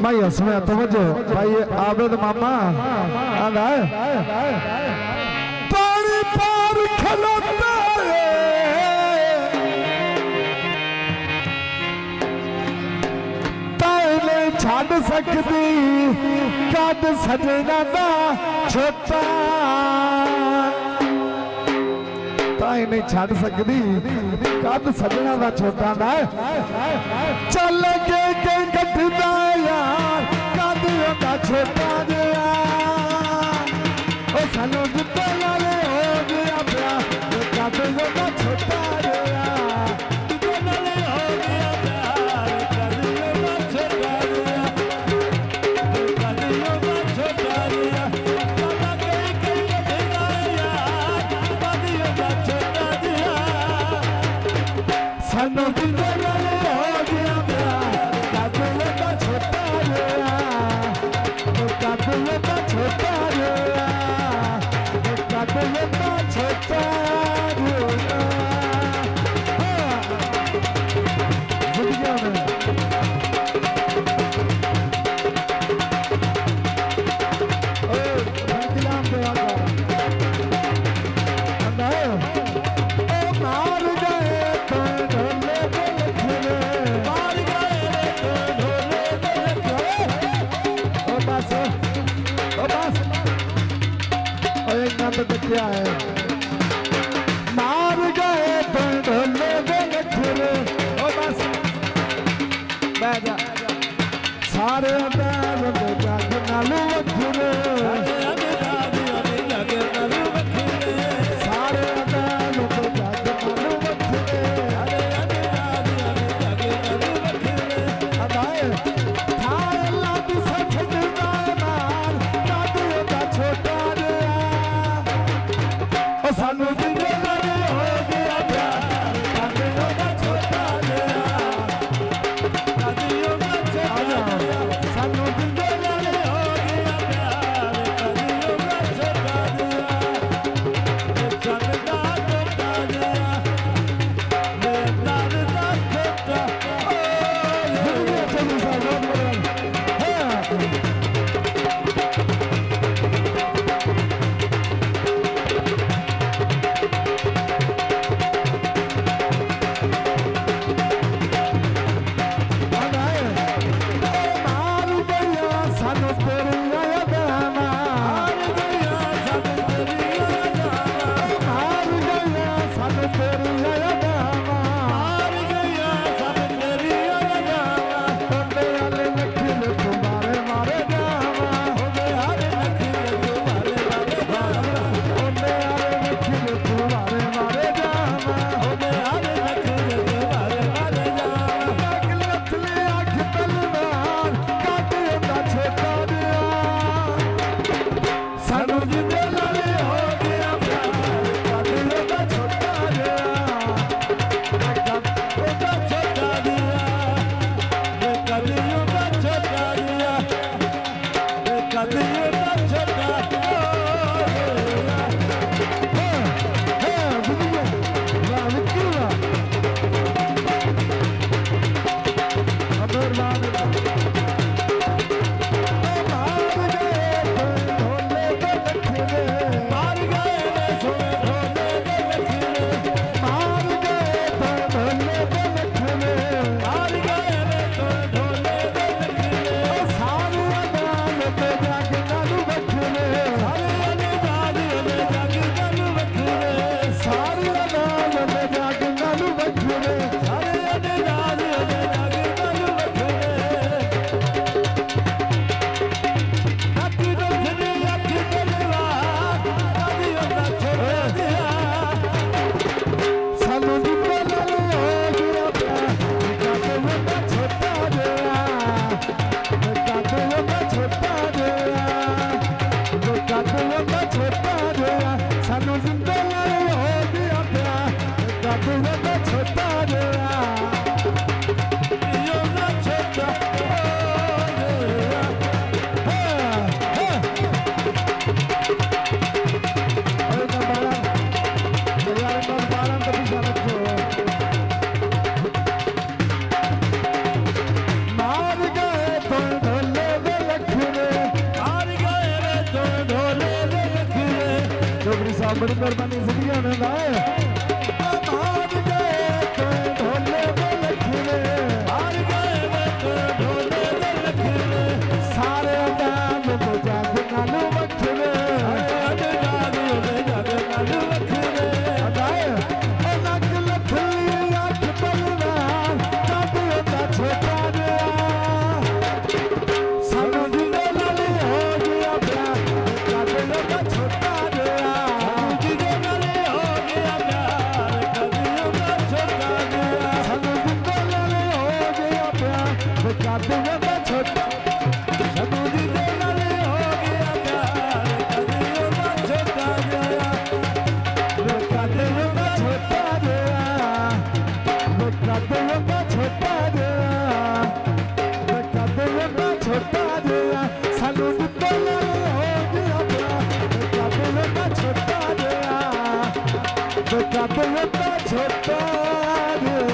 भाई हसमे तवज्जो भाई आबिद मामा आंदा पानी पार खलोता ताले छड़ सकदी कद सजना दा छोटा ताई नहीं छड़ सकदी कद सजना दा छोटा दा चल के गठदा यार कद ओदा छोटा जिया ओ सानू जित्ते लाले हो गया प्यार कद ओदा छोटा जिया क्या है मार गए ढोले गठरे ओ बस सारे जग नालू वखरे सारे जग नालू वखरे अदाए थार लादी सच मार कादू दा छोटा सानू जिंदे लाले हो गया प्यार कादियों का छोटा जिया कादियों का छोटा जिया बड़ी मेहरबानी जिंदगी होने लाए हार गए तो ढोले दे लखने हार गए तो ढोले दे लखने सारे दाम तो जग नालू वखने अज जागी दे जग नालू वखने अदाए लख लखली अख बलना कद होता छोटा जिहा सानू जिंदे नाल हो गया प्यार कद होता छोटा जिहा जिंदे नाल हो गया प्यार कद होता छोटा जिहा सानू जिंदे नाल हो गया प्यार कद होता छोटा सानू जिंदे नाल हो गया प्यार कद होता छोटा जिहा कद होता छोटा जिहा कद होता छोटा जिहा कद होता छोटा जिहा सानू जिंदे नाल हो गया प्यार कद होता छोटा जिहा कद होता छोटा जिहा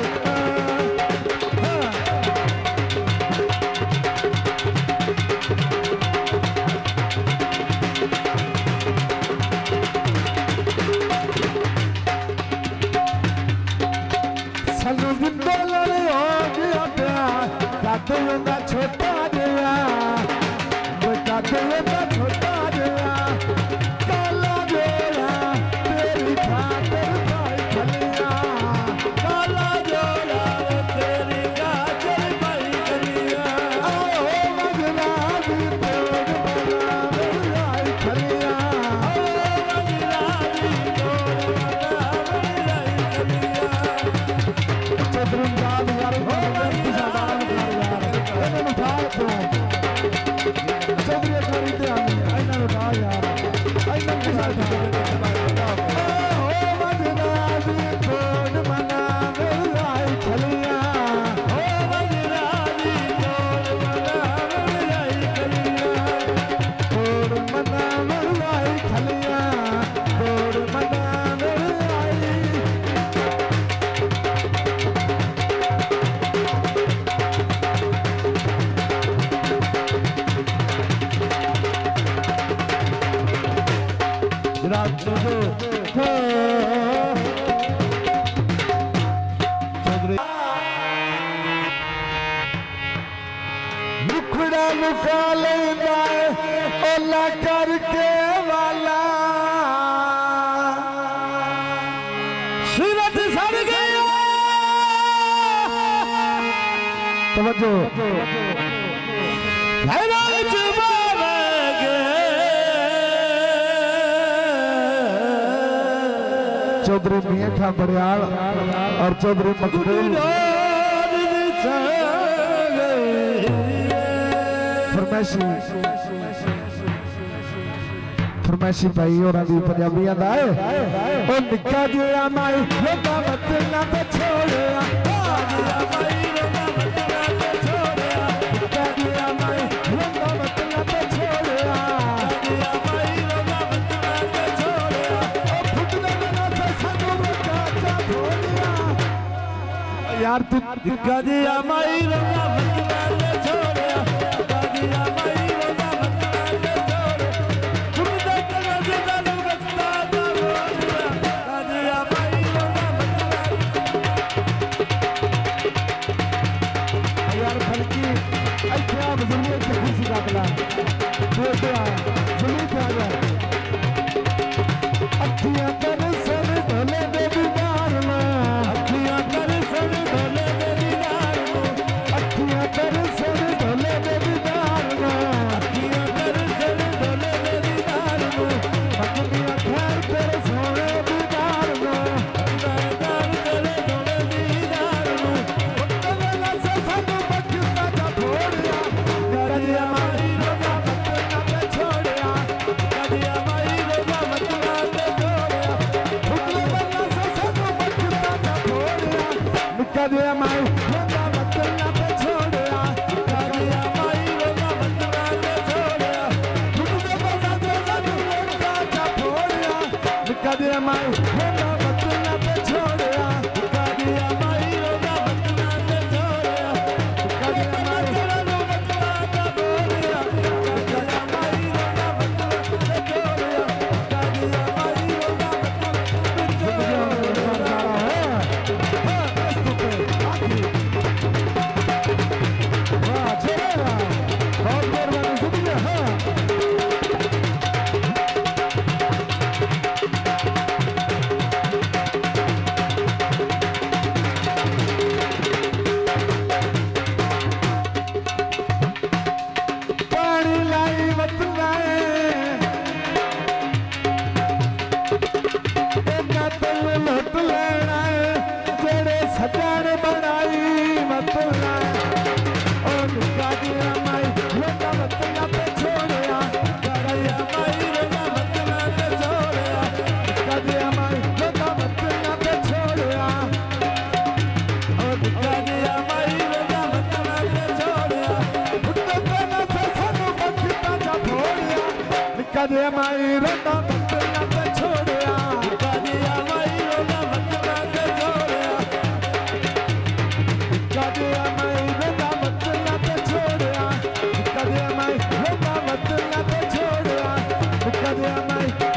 सानू जिंदे नाल हो गया प्यार कद होता छोटा जिहा कद होता छोटा जिहा काला जोड़ा तेरी खातिर भाई खलिया काला जोड़ा तेरी खातिर भाई खलिया आओ मगना दी तोड़ बना भाई खलिया आओ मगना दी तोड़ बना भाई खलिया चतुरंदाज यार हो साडा यार इन्हां नूं उठा तो चौधरी करी ते आनी इन्हां नूं उठा यार इन्हां नूं साडा ओ मगना दी तोड़ बना भाई खलिया ओ मगना दी तोड़ बना भाई खलिया तोड़ बना भाई खलिया तोड़ बना भाई जनाब चौधरी मुखड़ा लुका लेंदा ओला करके वाला सूरत सड़ गया तवज्जो चौधरी मियां खां बड़ियाल और चौधरी मकबूल फरमैशी भाई और पंजाबियों का है ओ निक्का जिहा माई लोगा मतना ते छोड़िया निक्का जिहा माई लोगा मतना ते छोड़िया यार तू निक्का जिहा माई लोगा मतना ते छोड़िया निक्का जिहा माई लोगा मतना ते छोड़िया तुम दे कना से दालू बत्ता दा बोलिया निक्का जिहा माई लोगा मतना यार फलकी इत्थे आ बजुर्ग की खुशी काटला देखो आ जमीन पे आ जा अखियां दरसन ढोले दे दीदार में अखियां दरसन ढोले दे दीदार में अखियां दरसन ढोले दे दीदार में अखियां दरसन ढोले दे दीदार में अखियां खैर तेरे सोने दीदार में दीदार तेरे सोने दीदार में कदला से सानू बखता जा छोड़िया कदिया मारी रोगा मतना ते छोड़िया कदिया मारी रोगा मतना ते छोड़िया फुकले बन्ना से सानू बखता जा छोड़िया कदिया मारी रोगा मतना ते छोड़िया कदिया मारी रोगा मतना ते छोड़िया फुकले बन्ना से सानू बखता जा छोड़िया कदिया मारी रोगा मतना ते छोड़िया कदिया मारी रोगा मतना ते छोड़िया कदिया मारी रोगा मतना ते छोड़िया कदिया मारी रोगा मतना ते छोड़िया कदिया मारी रोगा ਕਦੇ ਮਾਈ ਰੋਣਾ ਮਤਨਾ ਤੇ ਛੋੜਿਆ ਕਦੇ ਮਾਈ ਰੋਣਾ ਮਤਨਾ ਤੇ ਛੋੜਿਆ ਕਦੇ ਮਾਈ ਰੋਣਾ ਮਤਨਾ ਤੇ ਛੋੜਿਆ ਕਦੇ ਮਾਈ ਰੋਣਾ ਮਤਨਾ ਤੇ ਛੋੜਿਆ ਕਦੇ ਮਾਈ